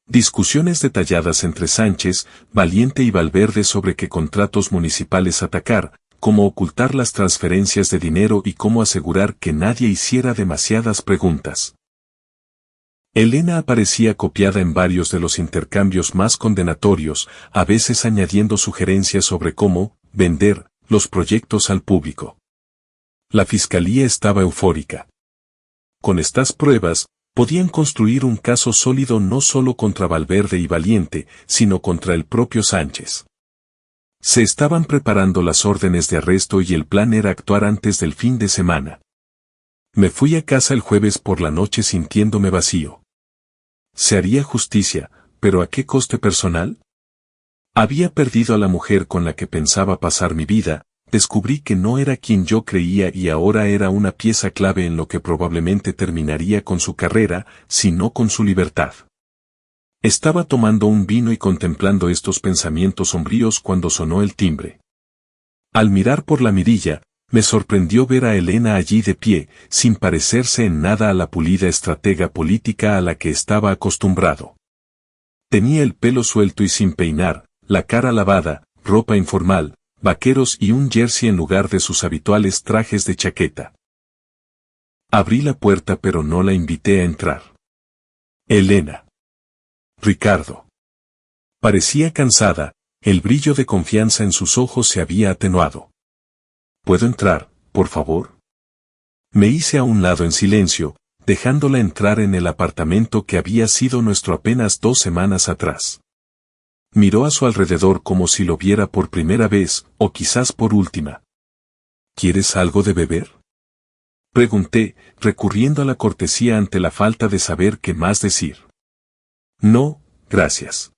Discusiones detalladas entre Sánchez, Valiente y Valverde sobre qué contratos municipales atacar, cómo ocultar las transferencias de dinero y cómo asegurar que nadie hiciera demasiadas preguntas. Elena aparecía copiada en varios de los intercambios más condenatorios, a veces añadiendo sugerencias sobre cómo vender los proyectos al público. La fiscalía estaba eufórica. Con estas pruebas, podían construir un caso sólido no solo contra Valverde y Valiente, sino contra el propio Sánchez. Se estaban preparando las órdenes de arresto y el plan era actuar antes del fin de semana. Me fui a casa el jueves por la noche sintiéndome vacío. Se haría justicia, pero ¿a qué coste personal? Había perdido a la mujer con la que pensaba pasar mi vida, descubrí que no era quien yo creía y ahora era una pieza clave en lo que probablemente terminaría con su carrera, si no con su libertad. Estaba tomando un vino y contemplando estos pensamientos sombríos cuando sonó el timbre. Al mirar por la mirilla, me sorprendió ver a Elena allí de pie, sin parecerse en nada a la pulida estratega política a la que estaba acostumbrado. Tenía el pelo suelto y sin peinar, la cara lavada, ropa informal, vaqueros y un jersey en lugar de sus habituales trajes de chaqueta. Abrí la puerta pero no la invité a entrar. Elena. Ricardo. Parecía cansada, el brillo de confianza en sus ojos se había atenuado. ¿Puedo entrar, por favor? Me hice a un lado en silencio, dejándola entrar en el apartamento que había sido nuestro apenas 2 semanas atrás. Miró a su alrededor como si lo viera por primera vez, o quizás por última. ¿Quieres algo de beber? Pregunté, recurriendo a la cortesía ante la falta de saber qué más decir. No, gracias.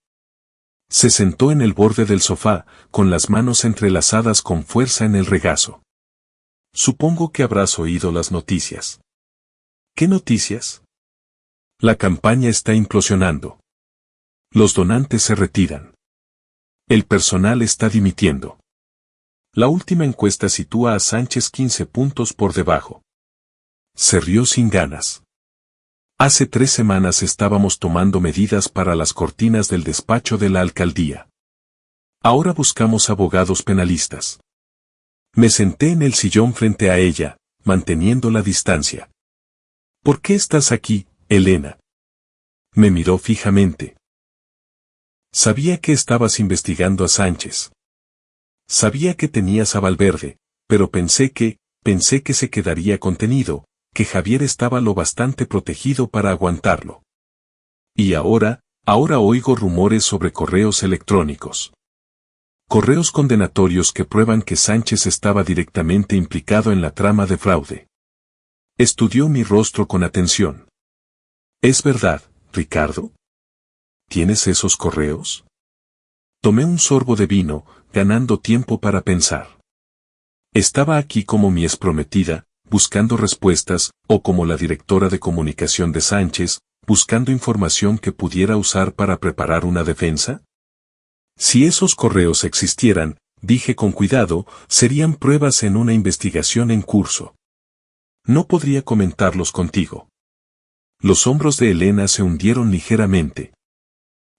Se sentó en el borde del sofá, con las manos entrelazadas con fuerza en el regazo. Supongo que habrás oído las noticias. ¿Qué noticias? La campaña está implosionando. Los donantes se retiran. El personal está dimitiendo. La última encuesta sitúa a Sánchez 15 puntos por debajo. Se rió sin ganas. Hace 3 semanas estábamos tomando medidas para las cortinas del despacho de la alcaldía. Ahora buscamos abogados penalistas. Me senté en el sillón frente a ella, manteniendo la distancia. ¿Por qué estás aquí, Elena? Me miró fijamente. Sabía que estabas investigando a Sánchez. Sabía que tenías a Valverde, pero pensé que se quedaría contenido, que Javier estaba lo bastante protegido para aguantarlo. Y ahora oigo rumores sobre correos electrónicos. Correos condenatorios que prueban que Sánchez estaba directamente implicado en la trama de fraude. Estudió mi rostro con atención. ¿Es verdad, Ricardo? ¿Tienes esos correos? Tomé un sorbo de vino, ganando tiempo para pensar. Estaba aquí como mi exprometida, buscando respuestas, o como la directora de comunicación de Sánchez, buscando información que pudiera usar para preparar una defensa. Si esos correos existieran, dije con cuidado, serían pruebas en una investigación en curso. No podría comentarlos contigo. Los hombros de Elena se hundieron ligeramente.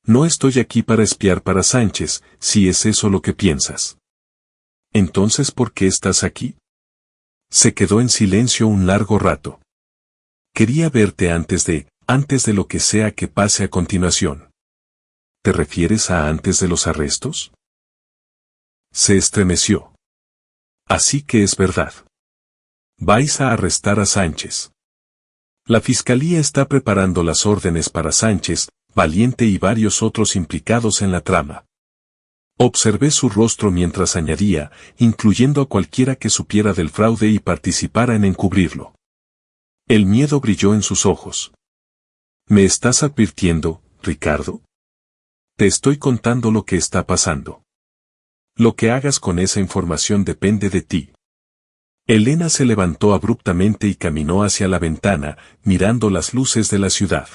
No estoy aquí para espiar para Sánchez, si es eso lo que piensas. Entonces, ¿por qué estás aquí? Se quedó en silencio un largo rato. Quería verte antes de lo que sea que pase a continuación. ¿Te refieres a antes de los arrestos? Se estremeció. Así que es verdad. Vais a arrestar a Sánchez. La fiscalía está preparando las órdenes para Sánchez, Valiente y varios otros implicados en la trama. Observé su rostro mientras añadía, incluyendo a cualquiera que supiera del fraude y participara en encubrirlo. El miedo brilló en sus ojos. ¿Me estás advirtiendo, Ricardo? Te estoy contando lo que está pasando. Lo que hagas con esa información depende de ti. Elena se levantó abruptamente y caminó hacia la ventana, mirando las luces de la ciudad.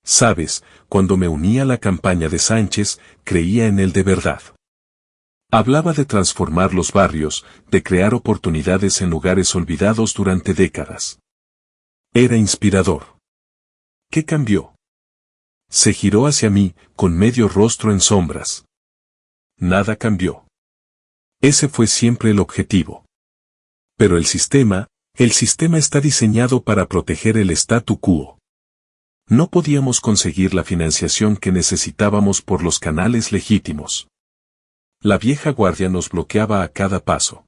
Sabes, cuando me uní a la campaña de Sánchez, creía en él de verdad. Hablaba de transformar los barrios, de crear oportunidades en lugares olvidados durante décadas. Era inspirador. ¿Qué cambió? Se giró hacia mí, con medio rostro en sombras. Nada cambió. Ese fue siempre el objetivo. Pero el sistema está diseñado para proteger el statu quo. No podíamos conseguir la financiación que necesitábamos por los canales legítimos. La vieja guardia nos bloqueaba a cada paso.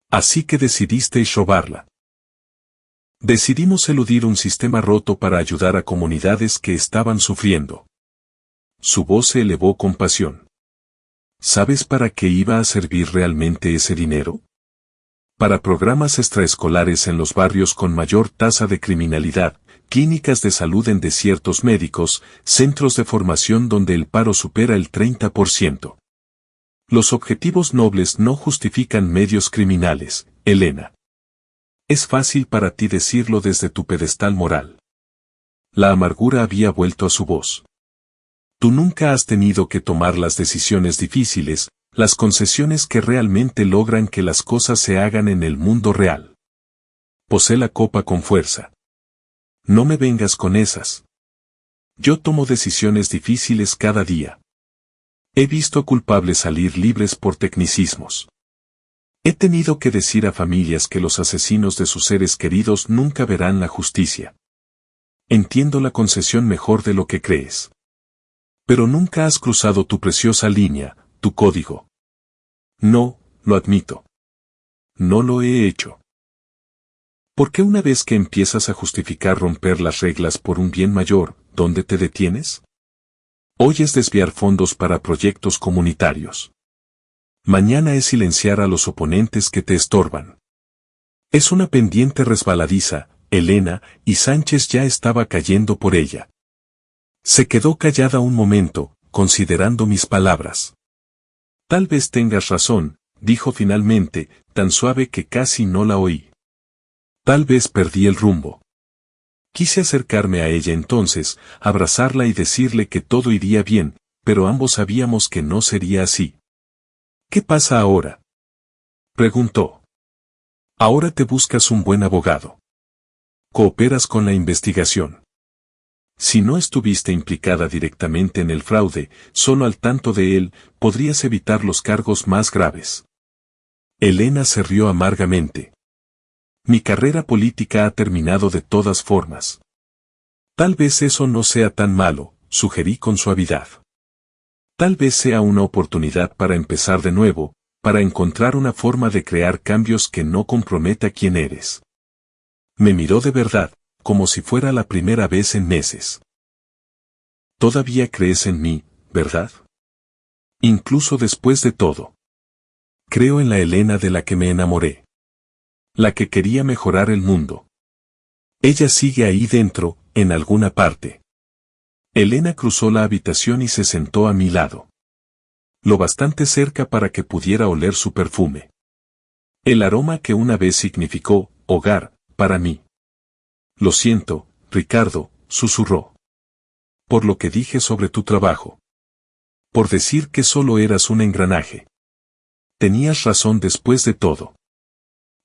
Así que decidisteis robarla. Decidimos eludir un sistema roto para ayudar a comunidades que estaban sufriendo. Su voz se elevó con pasión. ¿Sabes para qué iba a servir realmente ese dinero? Para programas extraescolares en los barrios con mayor tasa de criminalidad, clínicas de salud en desiertos médicos, centros de formación donde el paro supera el 30%. Los objetivos nobles no justifican medios criminales, Elena. Es fácil para ti decirlo desde tu pedestal moral. La amargura había vuelto a su voz. Tú nunca has tenido que tomar las decisiones difíciles, las concesiones que realmente logran que las cosas se hagan en el mundo real. Posé la copa con fuerza. No me vengas con esas. Yo tomo decisiones difíciles cada día. He visto culpables salir libres por tecnicismos. He tenido que decir a familias que los asesinos de sus seres queridos nunca verán la justicia. Entiendo la concesión mejor de lo que crees. Pero nunca has cruzado tu preciosa línea, tu código. No, lo admito. No lo he hecho. ¿Por qué una vez que empiezas a justificar romper las reglas por un bien mayor, dónde te detienes? Hoy es desviar fondos para proyectos comunitarios. Mañana es silenciar a los oponentes que te estorban. Es una pendiente resbaladiza, Elena, y Sánchez ya estaba cayendo por ella. Se quedó callada un momento, considerando mis palabras. Tal vez tengas razón, dijo finalmente, tan suave que casi no la oí. Tal vez perdí el rumbo. Quise acercarme a ella entonces, abrazarla y decirle que todo iría bien, pero ambos sabíamos que no sería así. ¿Qué pasa ahora?, preguntó. Ahora te buscas un buen abogado. Cooperas con la investigación. Si no estuviste implicada directamente en el fraude, solo al tanto de él, podrías evitar los cargos más graves. Elena se rió amargamente. Mi carrera política ha terminado de todas formas. Tal vez eso no sea tan malo, sugerí con suavidad. Tal vez sea una oportunidad para empezar de nuevo, para encontrar una forma de crear cambios que no comprometa quién eres. Me miró de verdad, como si fuera la primera vez en meses. Todavía crees en mí, ¿verdad? Incluso después de todo. Creo en la Elena de la que me enamoré. La que quería mejorar el mundo. Ella sigue ahí dentro, en alguna parte. Elena cruzó la habitación y se sentó a mi lado. Lo bastante cerca para que pudiera oler su perfume. El aroma que una vez significó hogar para mí. Lo siento, Ricardo, susurró. Por lo que dije sobre tu trabajo. Por decir que solo eras un engranaje. Tenías razón después de todo.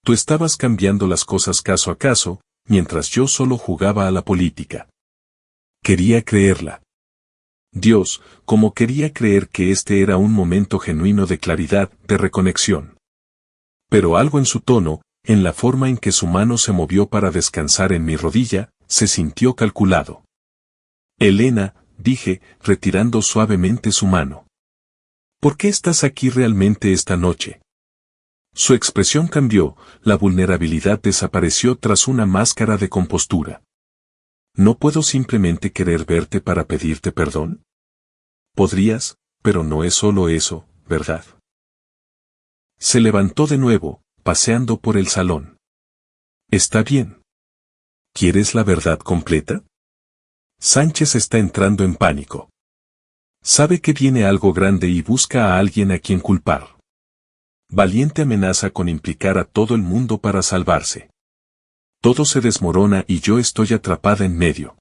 Tú estabas cambiando las cosas caso a caso, mientras yo solo jugaba a la política. Quería creerla. Dios, como quería creer que este era un momento genuino de claridad, de reconexión. Pero algo en su tono, en la forma en que su mano se movió para descansar en mi rodilla, se sintió calculado. Elena, dije, retirando suavemente su mano. ¿Por qué estás aquí realmente esta noche? Su expresión cambió, la vulnerabilidad desapareció tras una máscara de compostura. ¿No puedo simplemente querer verte para pedirte perdón? Podrías, pero no es solo eso, ¿verdad? Se levantó de nuevo, paseando por el salón. Está bien. ¿Quieres la verdad completa? Sánchez está entrando en pánico. Sabe que viene algo grande y busca a alguien a quien culpar. Valiente amenaza con implicar a todo el mundo para salvarse. Todo se desmorona y yo estoy atrapada en medio.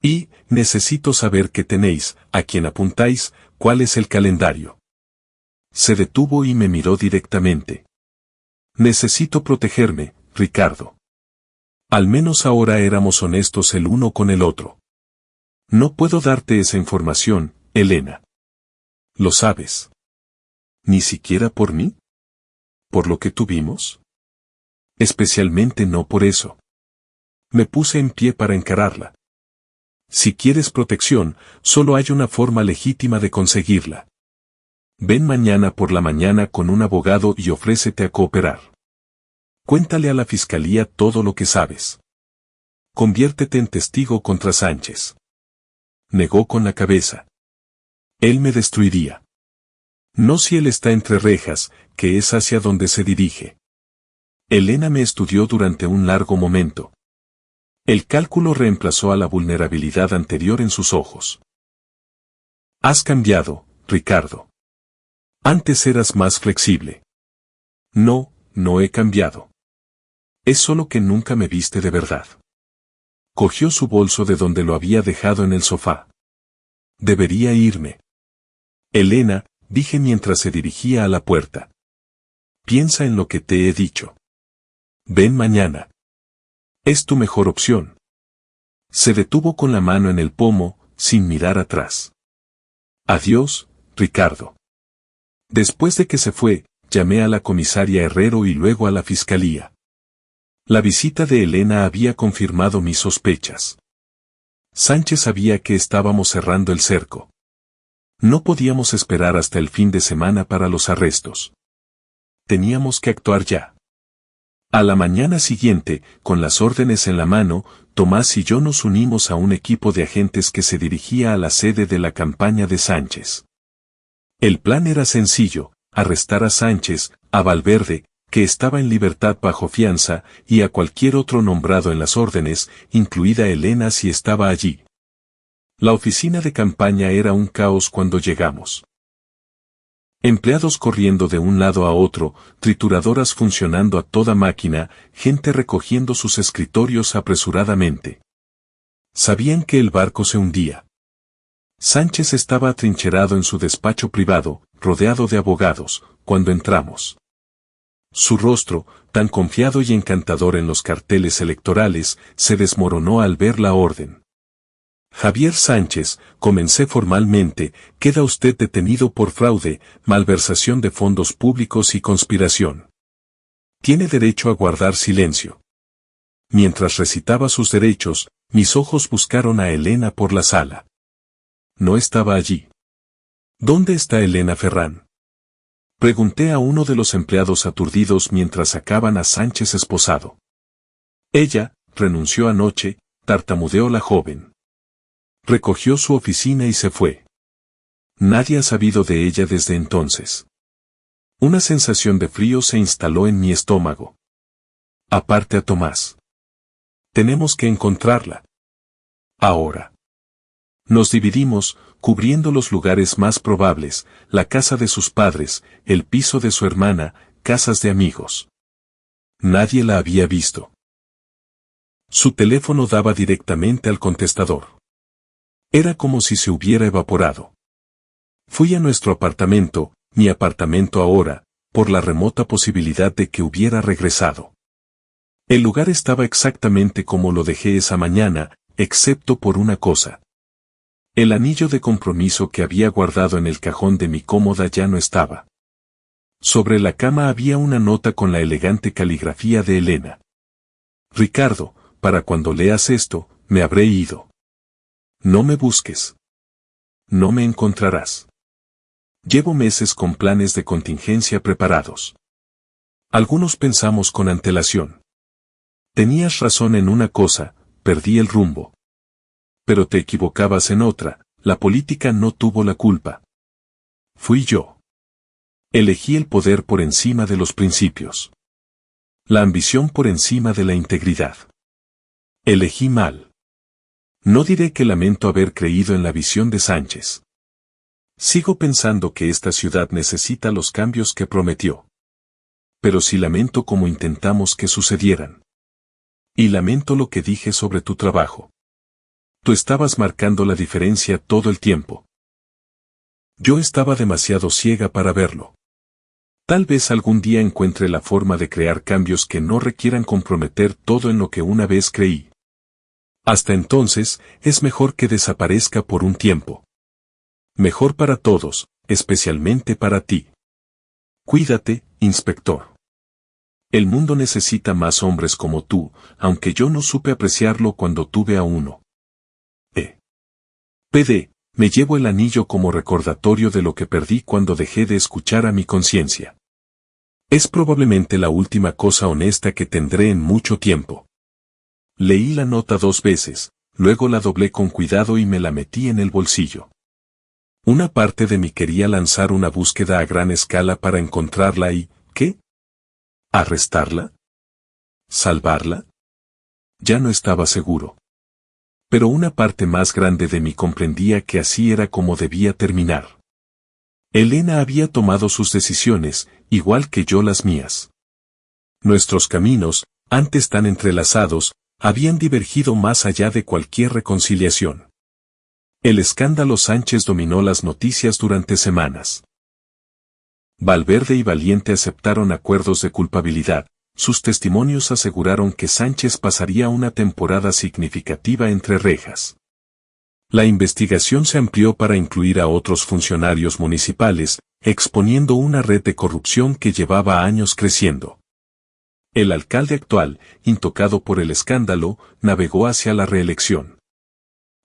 Y, necesito saber qué tenéis, a quién apuntáis, cuál es el calendario. Se detuvo y me miró directamente. Necesito protegerme, Ricardo. Al menos ahora éramos honestos el uno con el otro. No puedo darte esa información, Elena. ¿Lo sabes? ¿Ni siquiera por mí? ¿Por lo que tuvimos? Especialmente no por eso. Me puse en pie para encararla. Si quieres protección, solo hay una forma legítima de conseguirla. Ven mañana por la mañana con un abogado y ofrécete a cooperar. Cuéntale a la fiscalía todo lo que sabes. Conviértete en testigo contra Sánchez. Negó con la cabeza. Él me destruiría. No si él está entre rejas, que es hacia donde se dirige. Elena me estudió durante un largo momento. El cálculo reemplazó a la vulnerabilidad anterior en sus ojos. Has cambiado, Ricardo. Antes eras más flexible. No, no he cambiado. Es solo que nunca me viste de verdad. Cogió su bolso de donde lo había dejado en el sofá. Debería irme. Elena, dije mientras se dirigía a la puerta. Piensa en lo que te he dicho. Ven mañana. Es tu mejor opción. Se detuvo con la mano en el pomo, sin mirar atrás. Adiós, Ricardo. Después de que se fue, llamé a la comisaria Herrero y luego a la fiscalía. La visita de Elena había confirmado mis sospechas. Sánchez sabía que estábamos cerrando el cerco. No podíamos esperar hasta el fin de semana para los arrestos. Teníamos que actuar ya. A la mañana siguiente, con las órdenes en la mano, Tomás y yo nos unimos a un equipo de agentes que se dirigía a la sede de la campaña de Sánchez. El plan era sencillo: arrestar a Sánchez, a Valverde, que estaba en libertad bajo fianza, y a cualquier otro nombrado en las órdenes, incluida Elena si estaba allí. La oficina de campaña era un caos cuando llegamos. Empleados corriendo de un lado a otro, trituradoras funcionando a toda máquina, gente recogiendo sus escritorios apresuradamente. Sabían que el barco se hundía. Sánchez estaba atrincherado en su despacho privado, rodeado de abogados, cuando entramos. Su rostro, tan confiado y encantador en los carteles electorales, se desmoronó al ver la orden. Javier Sánchez, comencé formalmente, queda usted detenido por fraude, malversación de fondos públicos y conspiración. Tiene derecho a guardar silencio. Mientras recitaba sus derechos, mis ojos buscaron a Elena por la sala. No estaba allí. ¿Dónde está Elena Ferrán? Pregunté a uno de los empleados aturdidos mientras sacaban a Sánchez esposado. Ella, renunció anoche, tartamudeó la joven. Recogió su oficina y se fue. Nadie ha sabido de ella desde entonces. Una sensación de frío se instaló en mi estómago. Aparte a Tomás. Tenemos que encontrarla. Ahora. Nos dividimos, cubriendo los lugares más probables, la casa de sus padres, el piso de su hermana, casas de amigos. Nadie la había visto. Su teléfono daba directamente al contestador. Era como si se hubiera evaporado. Fui a nuestro apartamento, mi apartamento ahora, por la remota posibilidad de que hubiera regresado. El lugar estaba exactamente como lo dejé esa mañana, excepto por una cosa. El anillo de compromiso que había guardado en el cajón de mi cómoda ya no estaba. Sobre la cama había una nota con la elegante caligrafía de Elena. Ricardo, para cuando leas esto, me habré ido. No me busques. No me encontrarás. Llevo meses con planes de contingencia preparados. Algunos pensamos con antelación. Tenías razón en una cosa, perdí el rumbo. Pero te equivocabas en otra, la política no tuvo la culpa. Fui yo. Elegí el poder por encima de los principios. La ambición por encima de la integridad. Elegí mal. No diré que lamento haber creído en la visión de Sánchez. Sigo pensando que esta ciudad necesita los cambios que prometió. Pero sí lamento cómo intentamos que sucedieran. Y lamento lo que dije sobre tu trabajo. Tú estabas marcando la diferencia todo el tiempo. Yo estaba demasiado ciega para verlo. Tal vez algún día encuentre la forma de crear cambios que no requieran comprometer todo en lo que una vez creí. Hasta entonces, es mejor que desaparezca por un tiempo. Mejor para todos, especialmente para ti. Cuídate, inspector. El mundo necesita más hombres como tú, aunque yo no supe apreciarlo cuando tuve a uno. PD, me llevo el anillo como recordatorio de lo que perdí cuando dejé de escuchar a mi conciencia. Es probablemente la última cosa honesta que tendré en mucho tiempo. Leí la nota 2 veces, luego la doblé con cuidado y me la metí en el bolsillo. Una parte de mí quería lanzar una búsqueda a gran escala para encontrarla y, ¿qué? ¿Arrestarla? ¿Salvarla? Ya no estaba seguro. Pero una parte más grande de mí comprendía que así era como debía terminar. Elena había tomado sus decisiones, igual que yo las mías. Nuestros caminos, antes tan entrelazados, habían divergido más allá de cualquier reconciliación. El escándalo Sánchez dominó las noticias durante semanas. Valverde y Valiente aceptaron acuerdos de culpabilidad. Sus testimonios aseguraron que Sánchez pasaría una temporada significativa entre rejas. La investigación se amplió para incluir a otros funcionarios municipales, exponiendo una red de corrupción que llevaba años creciendo. El alcalde actual, intocado por el escándalo, navegó hacia la reelección.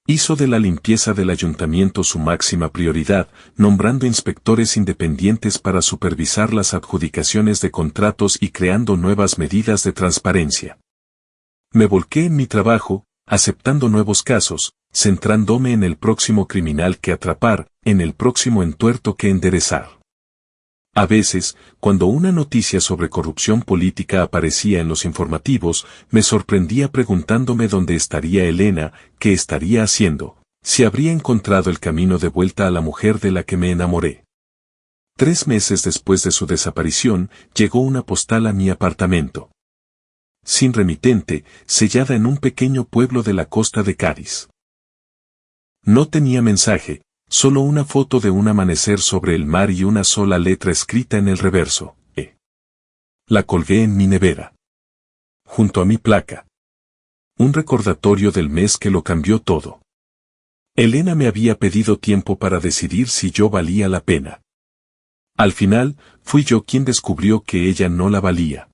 Hizo de la limpieza del ayuntamiento su máxima prioridad, nombrando inspectores independientes para supervisar las adjudicaciones de contratos y creando nuevas medidas de transparencia. Me volqué en mi trabajo, aceptando nuevos casos, centrándome en el próximo criminal que atrapar, en el próximo entuerto que enderezar. A veces, cuando una noticia sobre corrupción política aparecía en los informativos, me sorprendía preguntándome dónde estaría Elena, qué estaría haciendo, si habría encontrado el camino de vuelta a la mujer de la que me enamoré. 3 meses después de su desaparición, llegó una postal a mi apartamento. Sin remitente, sellada en un pequeño pueblo de la costa de Cádiz. No tenía mensaje. Solo una foto de un amanecer sobre el mar y una sola letra escrita en el reverso, E. La colgué en mi nevera. Junto a mi placa. Un recordatorio del mes que lo cambió todo. Elena me había pedido tiempo para decidir si yo valía la pena. Al final, fui yo quien descubrió que ella no la valía.